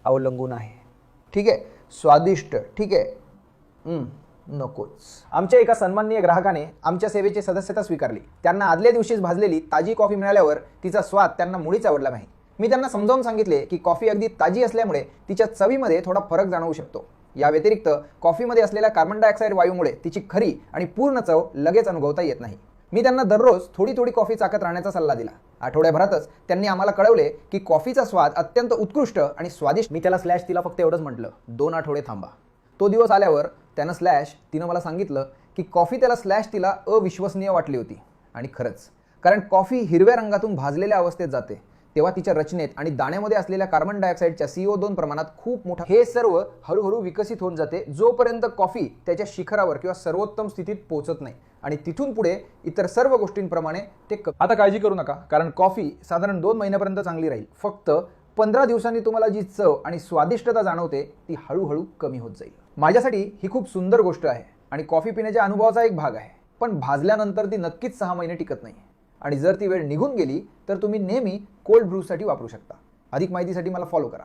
अवलंबून आहे. ठीक आहे, स्वादिष्ट, ठीक आहे, नकोच. आमच्या एका सन्माननीय ग्राहकाने आमच्या सेवेची सदस्यता स्वीकारली. त्यांना आदल्या दिवशीच भाजलेली ताजी कॉफी मिळाल्यावर तिचा स्वाद त्यांना मुळीच आवडला नाही. मी त्यांना समजावून सांगितले की कॉफी अगदी ताजी असल्यामुळे तिच्या चवीमध्ये थोडा फरक जाणवू शकतो. या व्यतिरिक्त कॉफीमध्ये असलेल्या कार्बन डायऑक्साईड वायूमुळे तिची खरी आणि पूर्ण चव लगेच अनुभवता येत नाही. मी त्यांना दररोज थोडी थोडी कॉफी चाकत राहण्याचा सल्ला दिला. आठवड्याभरातच त्यांनी आम्हाला कळवले की कॉफीचा स्वाद अत्यंत उत्कृष्ट आणि स्वादिष्ट. मी त्याला स्लॅश तिला फक्त एवढंच म्हटलं, 2 आठवडे थांबा. तो दिवस आल्यावर त्यानं तिनं मला सांगितलं की कॉफी त्याला तिला अविश्वसनीय वाटली होती. आणि खरंच, कारण कॉफी हिरव्या रंगातून भाजलेल्या अवस्थेत जाते तेव्हा तिच्या रचनेत आणि दाण्यामध्ये असलेल्या कार्बन डायऑक्साईडच्या CO2 प्रमाणात खूप मोठा, हे सर्व हळूहळू विकसित होऊन जाते जोपर्यंत कॉफी त्याच्या शिखरावर किंवा सर्वोत्तम स्थितीत पोहोचत नाही. आणि तिथून पुढे इतर सर्व गोष्टींप्रमाणे ते आता काळजी करू नका, कारण कॉफी साधारण 2 महिन्यापर्यंत चांगली राहील. फक्त 15 दिवसांनी तुम्हाला जी चव आणि स्वादिष्टता जाणवते ती हळूहळू कमी होत जाईल. माझ्यासाठी ही खूप सुंदर गोष्ट आहे आणि कॉफी पिण्याच्या अनुभवाचा एक भाग आहे. पण भाजल्यानंतर ती नक्कीच 6 महिने टिकत नाही. आणि जर ती वेळ निघून गेली तर तुम्ही नेहमी कोल्ड ब्रूसाठी वापरू शकता. अधिक माहितीसाठी मला फॉलो करा.